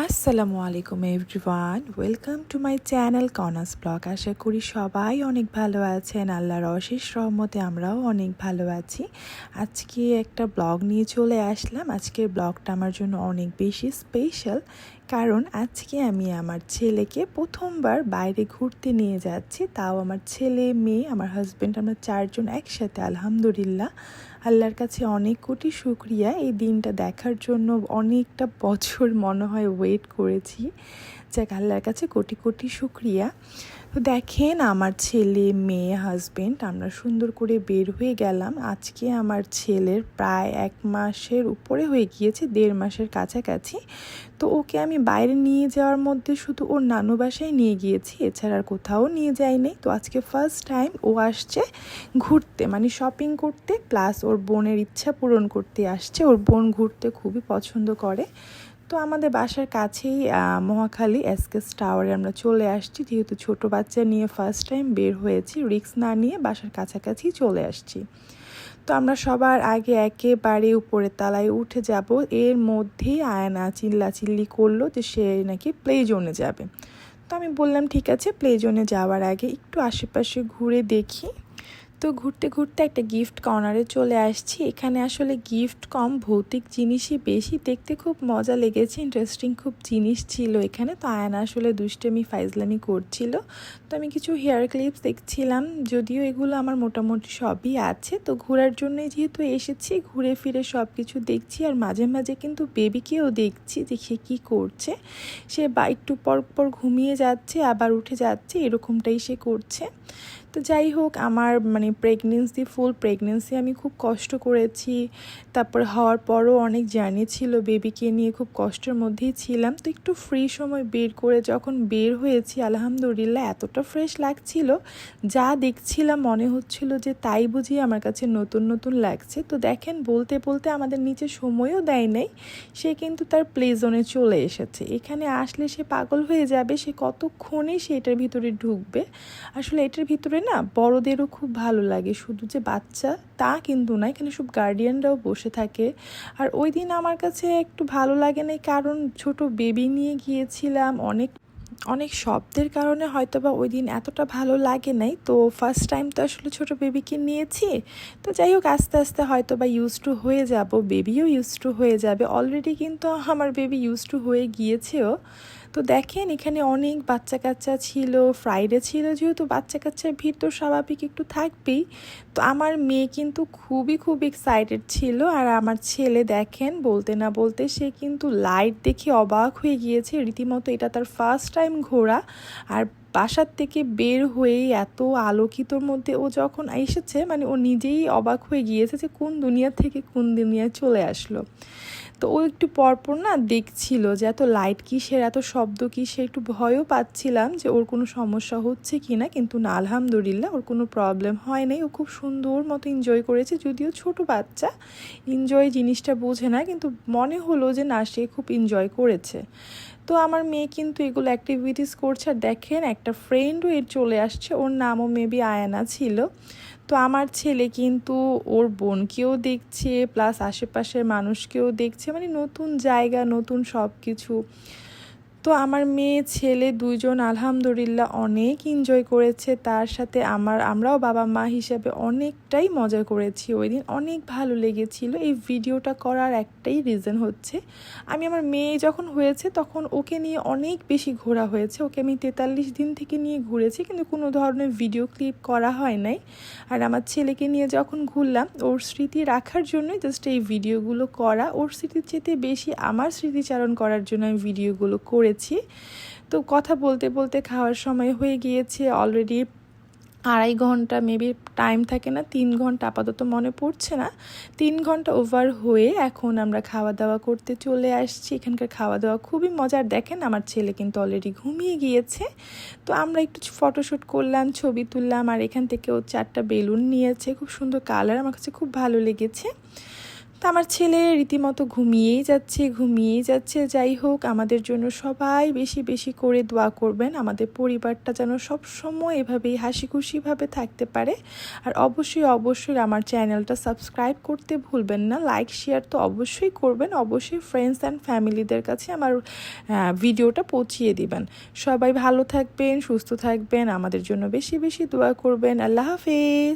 আসসালামু আলাইকুম everyone, welcome to my channel কনাস ব্লগ। আশা করি সবাই অনেক ভালো আছেন। আল্লাহর অশেষ রহমতে আমরাও অনেক ভালো আছি। আজকে একটা ব্লগ নিয়ে চলে আসলাম। আজকের ব্লগটা আমার জন্য অনেক বেশি স্পেশাল, কারণ আজকে আমি আমার ছেলেকে প্রথমবার বাইরে ঘুরতে নিয়ে যাচ্ছি। তাও আমার ছেলে, মেয়ে, আমার হাজব্যান্ড, আমরা চারজন একসাথে। আলহামদুলিল্লাহ, আল্লাহর কাছে অনেক কোটি শুকরিয়া। এই দিনটা দেখার জন্য অনেকটা বছর মনে হয় ওয়েট করেছি। যাক, আল্লাহর কাছে কোটি কোটি শুকরিয়া। তো দেখেন, আমার ছেলে, মেয়ে, হাজব্যান্ড আমরা সুন্দর করে বের হয়ে গেলাম। আজকে আমার ছেলের প্রায় 1 মাসের উপরে হয়ে গিয়েছে, 1.5 মাসের কাছাকাছি। তো ওকে আমি বাইরে নিয়ে যাওয়ার মধ্যে শুধু ওর নানু বাসায় নিয়ে গিয়েছি, এছাড়া আর কোথাও নিয়ে যাইনি। তো আজকে ফার্স্ট টাইম ও আসছে ঘুরতে, মানে শপিং করতে, প্লাস ওর বোনের ইচ্ছা পূরণ করতে আসছে। ওর বোন ঘুরতে খুবই পছন্দ করে। তো আমাদের বাসার কাছেই মহাখালী এসকেস টাওয়ারে আমরা চলে আসছি। যেহেতু ছোট বাচ্চা নিয়ে ফার্স্ট টাইম বের হয়েছি, রিস্ক না নিয়ে বাসার কাছাকাছি চলে আসছি। তো আমরা সবার আগে একেবারে উপরের তলায় উঠে যাব। এর মধ্যেই আয়না চিল্লাচিল্লি করলো যে সে নাকি প্লে জোনে যাবে। তো আমি বললাম ঠিক আছে, প্লে জোনে যাওয়ার আগে একটু আশেপাশে ঘুরে দেখি। তো ঘুরতে ঘুরতে একটা গিফট কর্নারে চলে আসছি। এখানে আসলে গিফট কম, ভৌতিক জিনিসই বেশি। দেখতে খুব মজা লেগেছে, ইন্টারেস্টিং খুব জিনিস ছিল এখানে। তো আয়না আসলে দুষ্টামি ফাইজলামি করছিল। তো আমি কিছু হেয়ার ক্লিপস দেখছিলাম, যদিও এগুলো আমার মোটামুটি সবই আছে। তো ঘোরার জন্যই যেহেতু এসেছি, ঘুরে ফিরে সব কিছু দেখছি। আর মাঝে মাঝে কিন্তু বেবিকেও দেখছি যে সে কী করছে। সে একটু পর পর ঘুমিয়ে যাচ্ছে, আবার উঠে যাচ্ছে, এরকমটাই সে করছে। তো যাই হোক, আমার ফুল প্রেগনেন্সি আমি খুব কষ্ট করেছি। তারপর হওয়ার পরও অনেক জার্নি ছিল, বেবিকে নিয়ে খুব কষ্টের মধ্যেই ছিলাম। তো একটু ফ্রি সময় বের করে যখন বের হয়েছি, আলহামদুলিল্লাহ এতটা ফ্রেশ লাগছিল, যা দেখছিলাম মনে হচ্ছিল যে তাই বুঝি আমার কাছে নতুন নতুন লাগছে। তো দেখেন, বলতে বলতে আমাদের নিচে সময়ও দেয় নাই, সে কিন্তু তার প্লে জোনে চলে এসেছে। এখানে আসলে সে পাগল হয়ে যাবে, সে কতক্ষণে সে এটার ভিতরে ঢুকবে। আসলে এটার ভিতরে না বড়দেরও খুব ভালো লাগে, শুধু যে বাচ্চা তা কিন্তু না, এখানে সব গার্ডিয়ানরাও বসে থাকে। আর ওই দিন আমার কাছে একটু ভালো লাগে না, কারণ ছোট বেবি নিয়ে গিয়েছিলাম, অনেক অনেক শব্দের কারণে হয়তো বা ওই দিন এতটা ভালো লাগে নাই। তো ফার্স্ট টাইম তো আসলে ছোট বেবিকে নিয়েছি। তো যাই হোক, আস্তে আস্তে হয়তো বা ইউজ টু হয়ে যাব, বেবিও ইউজ টু হয়ে যাবে। অলরেডি কিন্তু আমার বেবি ইউজ টু হয়ে গিয়েছেও। তো দেখেন, এখানে অনেক বাচ্চা কাচ্চা ছিল, ফ্রাইডে ছিল, যেহেতু বাচ্চা কাচ্চার ভিড় তো স্বাভাবিক একটু থাকবেই। তো আমার মেয়ে কিন্তু খুবই খুব এক্সাইটেড ছিল। আর আমার ছেলে দেখেন, বলতে না বলতে সে কিন্তু লাইট দেখে অবাক হয়ে গিয়েছে রীতিমতো। এটা তার ফার্স্ট টাইম ঘোরা। আর বাসার থেকে বের হয়ে এত আলোকিতর মধ্যে ও যখন এসেছে, মানে ও নিজেই অবাক হয়ে গিয়েছে যে কোন দুনিয়া থেকে কোন দুনিয়ায় চলে আসলো। তো ও একটু পরপর না দেখছিল যে এত লাইট কিসের, এত শব্দ কিসের। একটু ভয়ও পাচ্ছিলাম যে ওর কোনো সমস্যা হচ্ছে কি না, কিন্তু না, আলহামদুলিল্লাহ ওর কোনো প্রবলেম হয় নাই। ও খুব সুন্দর মতো এনজয় করেছে, যদিও ছোট বাচ্চা এনজয় জিনিসটা বোঝে না, কিন্তু মনে হলো যে না, সে খুব এনজয় করেছে। তো আমার মেয়ে কিন্তু এগুলো অ্যাক্টিভিটিস করছে। আর দেখেন, একটা ফ্রেন্ডও এর চলে আসছে, ওর নামও মেবি আয়ানা ছিল। তো আমার ছেলে কিন্তু ওর বোনকেও দেখছে, প্লাস আশেপাশের মানুষকেও দেখছে, মানে নতুন জায়গা, নতুন সব কিছু। তো আমার মেয়ে ছেলে দুইজন আলহামদুলিল্লাহ অনেক এনজয় করেছে। তার সাথে আমরাও বাবা মা হিসেবে অনেকটাই মজা করেছি ওই দিন, অনেক ভালো লেগেছিল। এই ভিডিওটা করার একটাই রিজন হচ্ছে, আমি আমার মেয়ে যখন হয়েছে তখন ওকে নিয়ে অনেক বেশি ঘোরা হয়েছে। ওকে আমি 43 দিন থেকে নিয়ে ঘুরেছি, কিন্তু কোনো ধরনের ভিডিও ক্লিপ করা হয় নাই। আর আমার ছেলেকে নিয়ে যখন ঘুরলাম, ওর স্মৃতি রাখার জন্যই জাস্ট এই ভিডিওগুলো করা। ওর স্মৃতির চেয়ে বেশি আমার স্মৃতিচারণ করার জন্য আমি ভিডিওগুলো করেছি। তো কথা বলতে বলতে খাওয়ার সময় হয়ে গিয়েছে অলরেডি 2.5 ঘন্টা, মেবি টাইম থাকে না, 3 ঘন্টা, আপাতত মনে পড়ছে না, 3 ঘন্টা ওভার হয়ে এখন আমরা খাওয়া দাওয়া করতে চলে আসছি। এখানকার খাওয়া দাওয়া খুবই মজার। দেখেন, আমার ছেলে কিন্তু অলরেডি ঘুমিয়ে গিয়েছে। তো আমরা একটু ফটোশ্যুট করলাম, ছবি তুললাম। আর এখান থেকে ও 4টা বেলুন নিয়েছে, খুব সুন্দর কালার, আমার কাছে খুব ভালো লেগেছে। তো আমার ছেলে রীতিমতো ঘুমিয়েই যাচ্ছে। যাই হোক, আমাদের জন্য সবাই বেশি বেশি করে দোয়া করবেন, আমাদের পরিবারটা যেন সবসময় এভাবেই হাসি খুশিভাবে থাকতে পারে। আর অবশ্যই আমার চ্যানেলটা সাবস্ক্রাইব করতে ভুলবেন না, লাইক শেয়ার তো অবশ্যই করবেন, অবশ্যই ফ্রেন্ডস অ্যান্ড ফ্যামিলিদের কাছে আমার ভিডিওটা পৌঁছিয়ে দিবেন। সবাই ভালো থাকবেন, সুস্থ থাকবেন, আমাদের জন্য বেশি বেশি দোয়া করবেন। আল্লাহ হাফেজ।